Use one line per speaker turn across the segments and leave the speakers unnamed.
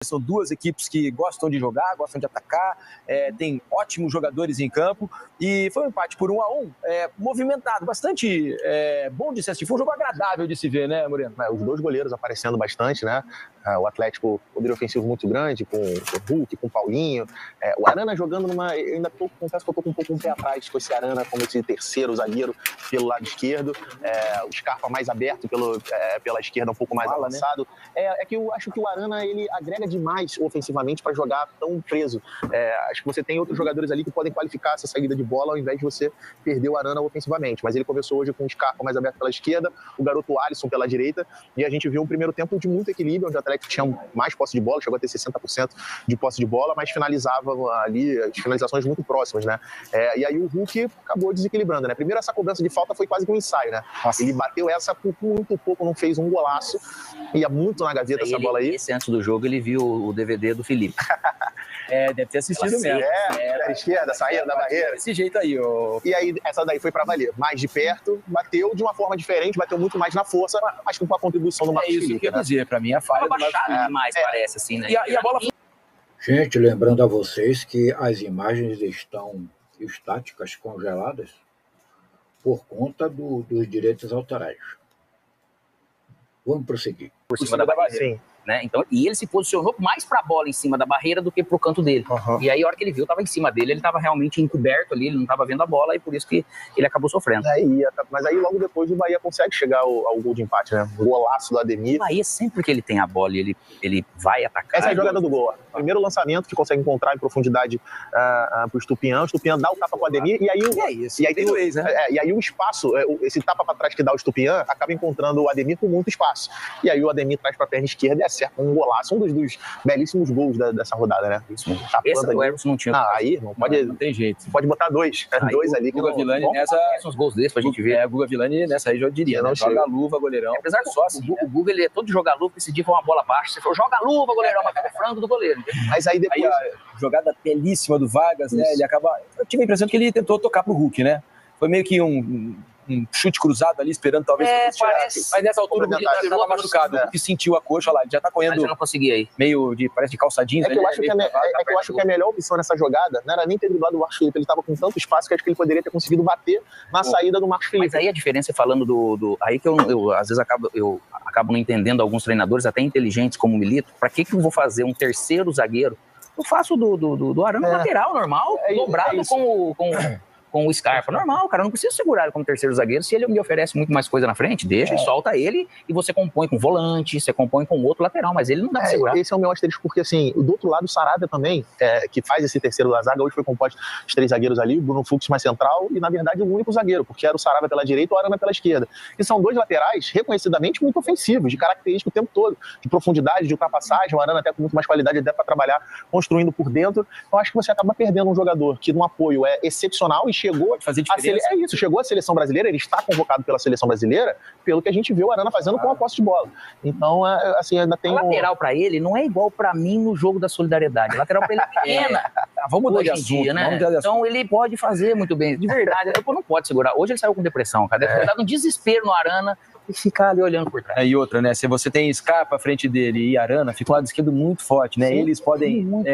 São duas equipes que gostam de jogar, gostam de atacar, tem ótimos jogadores em campo e foi um empate por 1-1, movimentado, bastante bom de se assistir. Foi um jogo agradável de se ver, né, Moreno?
Os dois goleiros aparecendo bastante, né? O Atlético, poder ofensivo muito grande, com o Hulk, com o Paulinho. O Arana jogando numa... Eu ainda confesso que eu tô com um pouco um pé atrás com esse Arana como esse terceiro zagueiro pelo lado esquerdo. O Scarpa mais aberto pela esquerda, um pouco mais avançado. Né? É que eu acho que o Arana, ele agrega demais ofensivamente para jogar tão preso. Acho que você tem outros jogadores ali que podem qualificar essa saída de bola ao invés de você perder o Arana ofensivamente. Mas ele começou hoje com o Scarpa mais aberto pela esquerda, o garoto Alisson pela direita, e a gente viu um primeiro tempo de muito equilíbrio, onde o Atlético tinha mais posse de bola, chegou a ter 60% de posse de bola, mas finalizava ali as finalizações muito próximas, né? E aí o Hulk acabou desequilibrando, né? Primeiro essa cobrança de falta foi quase que um ensaio, né? Nossa. Ele bateu essa por muito pouco, não fez um golaço, ia muito na gaveta essa bola aí.
Antes do jogo ele viu o DVD do Felipe.
Deve ter assistido mesmo.
Da esquerda, saída da barreira.
Desse jeito aí,
E aí, essa daí foi pra valer. Mais de perto, bateu de uma forma diferente, bateu muito mais na força, acho que com a contribuição do Marcos Felipe.
Isso que eu ia dizer, pra mim a falha
do Marcos demais, parece, assim, né?
E a bola...
Gente, lembrando a vocês que as imagens estão estáticas, congeladas, por conta dos direitos autorais. Vamos prosseguir.
Por cima da barreira. Sim. Né? Então, e ele se posicionou mais para a bola em cima da barreira do que para o canto dele. Uhum. E aí, a hora que ele viu, estava em cima dele, ele estava realmente encoberto ali, ele não estava vendo a bola, e por isso que ele acabou sofrendo.
Mas aí, logo depois, o Bahia consegue chegar ao gol de empate, né? O golaço do Ademir.
O Bahia, sempre que ele tem a bola e ele vai atacar...
Essa é a jogada do gol. Primeiro lançamento que consegue encontrar em profundidade para o Estupiñán dá o tapa para o Ademir, e aí...
E aí tem o ex, né?
E aí o espaço, esse tapa para trás que dá o Estupiñán, acaba encontrando o Ademir com muito espaço. E aí o Ademir traz para a perna esquerda e acerta um golaço, um dos belíssimos gols dessa rodada, né?
Esse do Everson não tinha.
Aí não tem jeito. Você pode botar dois. Dois ali.
O Guga Villani nessa...
Uns gols desses pra gente ver.
O Guga Villani nessa aí já diria, né? Joga a luva, goleirão.
Apesar que só assim, o Guga, ele é todo jogar luva, esse dia foi uma bola baixa, você falou, joga a luva, goleirão, mas foi o frango do goleiro.
Mas aí depois...
Aí a jogada belíssima do Vargas, né? Ele acaba... Eu tive a impressão que ele tentou tocar pro Hulk, né? Foi meio que um chute cruzado ali, esperando talvez que
parece.
mas nessa altura o Hulk estava machucado, o Hulk sentiu a coxa lá, ele já tá correndo.
Mas eu não consegui aí.
Meio parece de calçadinho.
Eu acho que a melhor opção nessa jogada não era nem ter driblado o Marcos Felipe, ele tava com tanto espaço que acho que ele poderia ter conseguido bater na saída do Marcos Felipe.
Mas aí a diferença, falando aí que eu às vezes acabo não entendendo alguns treinadores, até inteligentes como o Milito, pra que eu vou fazer um terceiro zagueiro? Eu faço do Arana lateral, normal, dobrado com o Scarpa. Normal, cara, eu não preciso segurar ele como terceiro zagueiro. Se ele me oferece muito mais coisa na frente, deixa e solta ele, e você compõe com volante, você compõe com outro lateral, mas ele não dá pra segurar.
Esse é o meu asterisco, porque assim, do outro lado, o Saravia também, que faz esse terceiro da zaga, hoje foi composto de 3 zagueiros ali, o Bruno Fux mais central, e na verdade o único zagueiro, porque era o Saravia pela direita e o Arana pela esquerda. E são 2 laterais reconhecidamente muito ofensivos, de característica o tempo todo, de profundidade, de ultrapassagem, o Arana até com muito mais qualidade até para trabalhar construindo por dentro. Então acho que você acaba perdendo um jogador que no apoio é excepcional e chegou chegou à seleção brasileira, ele está convocado pela seleção brasileira, pelo que a gente viu o Arana fazendo com a posse de bola. Então, assim, ainda tem...
A lateral para ele não é igual para mim no jogo da solidariedade. A lateral para ele é pequena.
Vamos mudar de assunto,
né? Então, ele pode fazer muito bem. De verdade, ele não pode segurar. Hoje ele saiu com depressão, cara. Deve ter dado um desespero no Arana e ficar ali olhando por trás.
E outra, né? Se você tem Scarpa à frente dele e Arana, fica um lado esquerdo muito forte, né? Sim, eles podem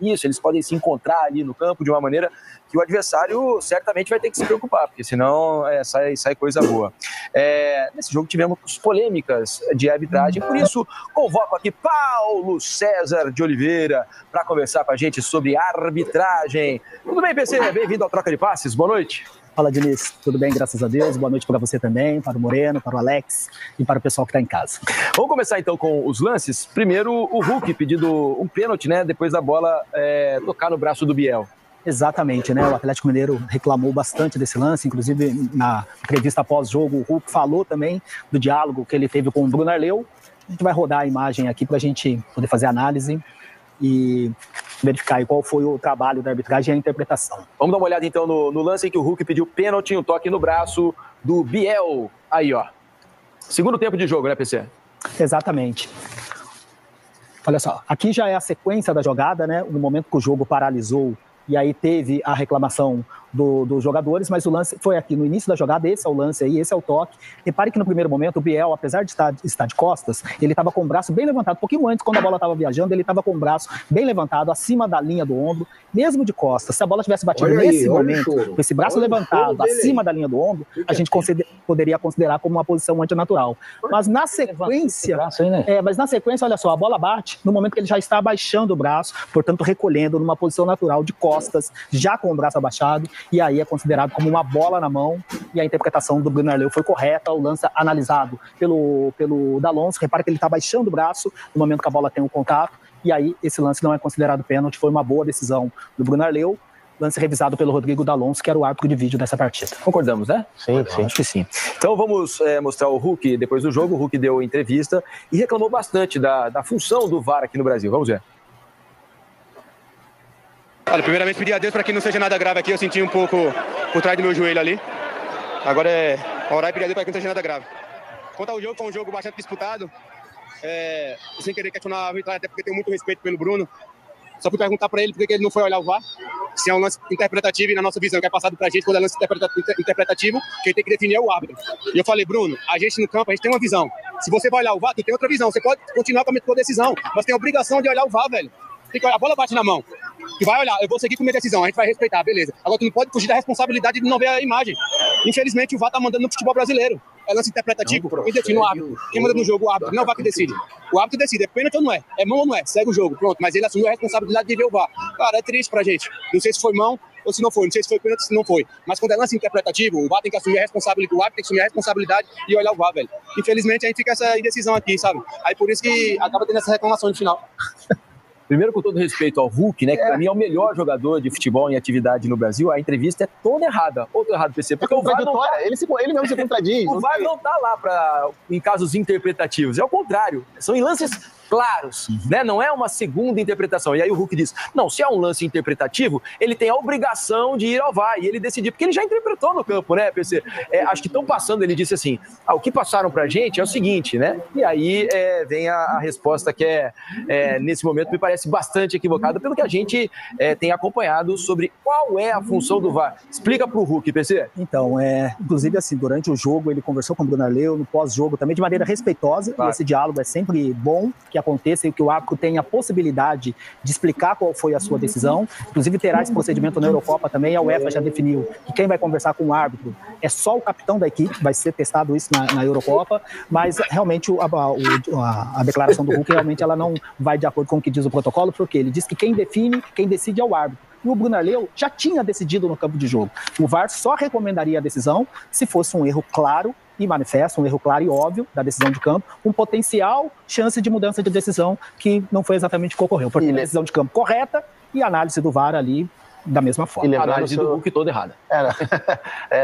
eles podem se encontrar ali no campo de uma maneira que o adversário certamente vai ter que se preocupar, porque senão sai coisa boa. Nesse jogo tivemos polêmicas de arbitragem, por isso convoco aqui Paulo César de Oliveira para conversar com a gente sobre arbitragem. Tudo bem, PC? Bem-vindo ao Troca de Passes, boa noite.
Fala, Diniz. Tudo bem, graças a Deus. Boa noite para você também, para o Moreno, para o Alex e para o pessoal que está em casa.
Vamos começar então com os lances. Primeiro, o Hulk pedindo um pênalti, né? Depois da bola tocar no braço do Biel.
Exatamente, né? O Atlético Mineiro reclamou bastante desse lance, inclusive na entrevista pós-jogo, o Hulk falou também do diálogo que ele teve com o Bruno Arleu. A gente vai rodar a imagem aqui para a gente poder fazer análise e verificar aí qual foi o trabalho da arbitragem e a interpretação.
Vamos dar uma olhada então no lance em que o Hulk pediu pênalti, um toque no braço do Biel. Aí, ó. Segundo tempo de jogo, né, PC?
Exatamente. Olha só, aqui já é a sequência da jogada, né? No momento que o jogo paralisou e aí teve a reclamação dos jogadores, mas o lance foi aqui no início da jogada. Esse é o lance aí, esse é o toque. Repare que no primeiro momento o Biel, apesar de estar de costas, ele estava com o braço bem levantado. Um pouquinho antes, quando a bola estava viajando, ele estava com o braço bem levantado, acima da linha do ombro, mesmo de costas. Se a bola tivesse batido nesse momento, com esse braço levantado, acima da linha do ombro, a gente poderia considerar como uma posição antinatural. Mas na sequência, olha só, a bola bate no momento que ele já está abaixando o braço, portanto recolhendo numa posição natural de costas, já com o braço abaixado, e aí é considerado como uma bola na mão, e a interpretação do Bruno Arleu foi correta. O lance analisado pelo D'Alonso, repara que ele está abaixando o braço no momento que a bola tem o contato, e aí esse lance não é considerado pênalti, foi uma boa decisão do Bruno Arleu, lance revisado pelo Rodrigo D'Alonso, que era o árbitro de vídeo dessa partida.
Concordamos, né?
Sim, sim.
Acho que sim. Então vamos mostrar o Hulk depois do jogo. O Hulk deu entrevista e reclamou bastante da função do VAR aqui no Brasil. Vamos ver.
Olha, primeiramente pedir a Deus para que não seja nada grave aqui. Eu senti um pouco por trás do meu joelho ali. Agora é orar e pedir a Deus para que não seja nada grave. Quanto ao jogo, foi um jogo bastante disputado. Sem querer questionar a arbitragem, até porque tenho muito respeito pelo Bruno. Só fui perguntar para ele por que ele não foi olhar o VAR. Se é um lance interpretativo e na nossa visão que é passado pra gente, quando é lance interpretativo, quem tem que definir é o árbitro. E eu falei, Bruno, a gente no campo, a gente tem uma visão. Se você vai olhar o VAR, tu tem outra visão. Você pode continuar com a tua decisão, mas tem a obrigação de olhar o VAR, velho. A bola bate na mão. Tu vai olhar, eu vou seguir com minha decisão, a gente vai respeitar, beleza. Agora tu não pode fugir da responsabilidade de não ver a imagem. Infelizmente o VAR tá mandando no futebol brasileiro. É lance interpretativo, quem define o árbitro. Quem manda no jogo o árbitro, não é o VAR que decide. O árbitro decide, é pênalti ou não é, é mão ou não é, segue o jogo, pronto. Mas ele assumiu a responsabilidade de ver o VAR. Cara, é triste pra gente. Não sei se foi mão ou se não foi, não sei se foi pênalti ou se não foi. Mas quando é lance interpretativo, o VAR tem que assumir a responsabilidade, o árbitro tem que assumir a responsabilidade e olhar o VAR, velho. Infelizmente a gente fica essa indecisão aqui, sabe? Aí por isso que acaba tendo essa reclamação no final.
Primeiro, com todo respeito ao Hulk, né, que pra mim é o melhor jogador de futebol em atividade no Brasil, a entrevista é toda errada. Ou tô errado, PC? Porque o VAR não tá...
ele mesmo se contradiz.
O VAR não tá lá em casos interpretativos. É o contrário. São em lances claros, né? Não é uma segunda interpretação. E aí o Hulk diz, não, se é um lance interpretativo, ele tem a obrigação de ir ao VAR e ele decidir, porque ele já interpretou no campo, né, PC? Acho que estão passando, ele disse assim, o que passaram pra gente é o seguinte, né? E aí vem a resposta que nesse momento me parece bastante equivocada pelo que a gente tem acompanhado sobre qual é a função do VAR. Explica pro Hulk, PC.
Então, inclusive assim, durante o jogo ele conversou com o Bruno Arleu, no pós-jogo também, de maneira respeitosa, claro. E esse diálogo é sempre bom que aconteça e que o árbitro tenha a possibilidade de explicar qual foi a sua decisão. Inclusive terá esse procedimento na Eurocopa também, a UEFA já definiu que quem vai conversar com o árbitro é só o capitão da equipe, vai ser testado isso na Eurocopa, mas realmente a declaração do Hulk realmente ela não vai de acordo com o que diz o protocolo, porque ele diz que quem define, quem decide é o árbitro. E o Bruno Arleu já tinha decidido no campo de jogo. O VAR só recomendaria a decisão se fosse um erro claro e manifesto, um erro claro e óbvio da decisão de campo, com potencial chance de mudança de decisão, que não foi exatamente o que ocorreu. Porque a decisão de campo correta e a análise do VAR ali da mesma forma.
A análise do Hulk toda errada.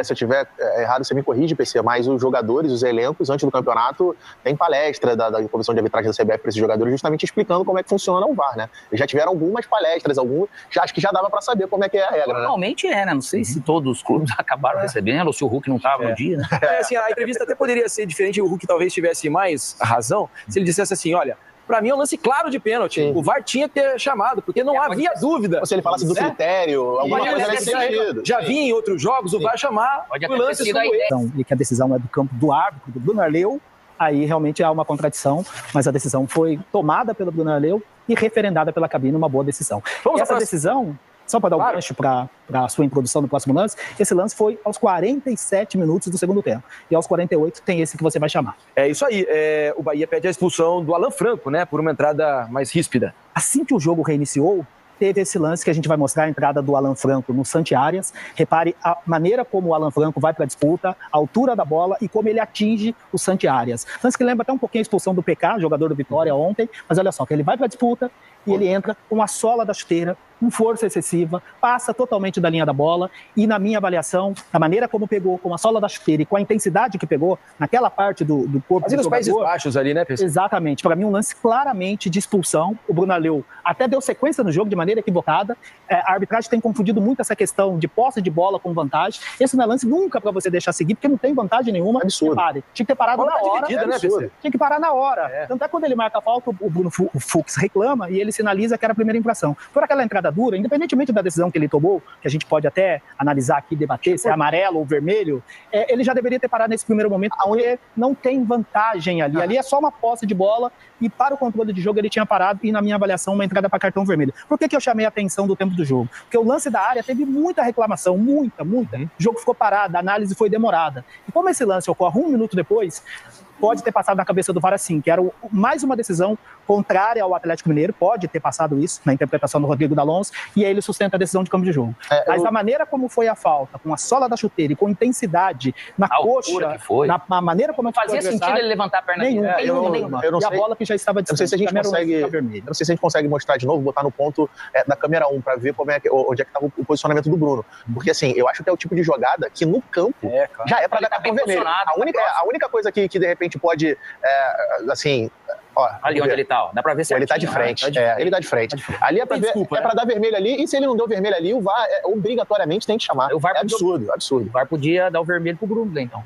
Se eu tiver errado, você me corrige, PC, mas os jogadores, os elencos, antes do campeonato, tem palestra da Comissão de Arbitragem da CBF para esses jogadores, justamente explicando como é que funciona o VAR, né? Eles já tiveram algumas palestras, acho que já dava para saber como é que é a regra,
Normalmente
né?
Não sei se todos os clubes acabaram recebendo, ou se o Hulk não estava no dia, né?
Assim, a entrevista até poderia ser diferente, o Hulk talvez tivesse mais razão, se ele dissesse assim, olha, pra mim é um lance claro de pênalti. Sim. O VAR tinha que ter chamado, porque não havia dúvida.
Ou se ele falasse do critério, alguma coisa nesse sentido.
Já vi em outros jogos o VAR chamar o lance como
então, e que a decisão é do campo do árbitro, do Bruno Arleu, aí realmente há uma contradição, mas a decisão foi tomada pelo Bruno Arleu e referendada pela cabine, uma boa decisão. Essa decisão, só para dar um gancho para a sua introdução no próximo lance, esse lance foi aos 47 minutos do segundo tempo. E aos 48 tem esse que você vai chamar.
É isso aí. O Bahia pede a expulsão do Alan Franco, né? Por uma entrada mais ríspida.
Assim que o jogo reiniciou, teve esse lance que a gente vai mostrar, a entrada do Alan Franco no Santi Arias. Repare a maneira como o Alan Franco vai para a disputa, a altura da bola e como ele atinge o Santi Arias. Lance que lembra até um pouquinho a expulsão do PK, jogador do Vitória ontem, mas olha só, que ele vai para a disputa e ele entra com a sola da chuteira, com força excessiva, passa totalmente da linha da bola e, na minha avaliação, a maneira como pegou, com a sola da chuteira e com a intensidade que pegou naquela parte do corpo
do jogador... Países Baixos ali, né, pessoal?
Exatamente. Para mim, um lance claramente de expulsão. O Bruno Arleu até deu sequência no jogo de maneira equivocada. A arbitragem tem confundido muito essa questão de posse de bola com vantagem. Esse não é lance nunca para você deixar seguir, porque não tem vantagem nenhuma.
Absurdo.
Tinha que ter parado na hora.
Dividida, né,
tinha que parar na hora. Tanto é que quando ele marca a falta, o Bruno Fux reclama e ele sinaliza que era a primeira infração. Por aquela entrada dura, independentemente da decisão que ele tomou, que a gente pode até analisar aqui, debater se é amarelo ou vermelho, ele já deveria ter parado nesse primeiro momento, onde não tem vantagem ali. Ali é só uma posse de bola e para o controle de jogo ele tinha parado e, na minha avaliação, uma entrada para cartão vermelho. Por que eu chamei a atenção do tempo do jogo? Porque o lance da área teve muita reclamação, muita. O jogo ficou parado, a análise foi demorada. E como esse lance ocorre 1 minuto depois, pode ter passado na cabeça do VAR assim, que era mais uma decisão contrária ao Atlético Mineiro, pode ter passado isso na interpretação do Rodrigo D'Alonso, e aí ele sustenta a decisão de campo de jogo. Mas a maneira como foi a falta, com a sola da chuteira e com intensidade na coxa, na maneira como
fazia sentido ele levantar a perna
nenhuma.
Eu não
e
sei,
a bola que já estava
distante. Não sei se a gente consegue mostrar de novo, botar no ponto da câmera 1 para ver onde é que estava o posicionamento do Bruno. Porque assim, eu acho que é o tipo de jogada que no campo já é para dar cartão vermelho. A única coisa que de repente pode, assim... Ó,
ali onde ele tá, ó. Dá pra ver se
ele tá de frente. Ele tá de frente. Ali é pra ver, pra dar vermelho ali, e se ele não deu vermelho ali, o VAR obrigatoriamente tem que chamar.
O VAR
absurdo.
O VAR podia dar o vermelho pro Bruno, então.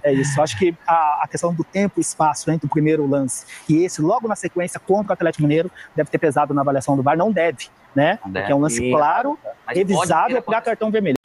É isso. Acho que a questão do tempo e espaço entre o primeiro lance e esse, logo na sequência, contra o Atlético Mineiro, deve ter pesado na avaliação do VAR. Não deve, né? Porque é um lance claro, revisável para cartão vermelho.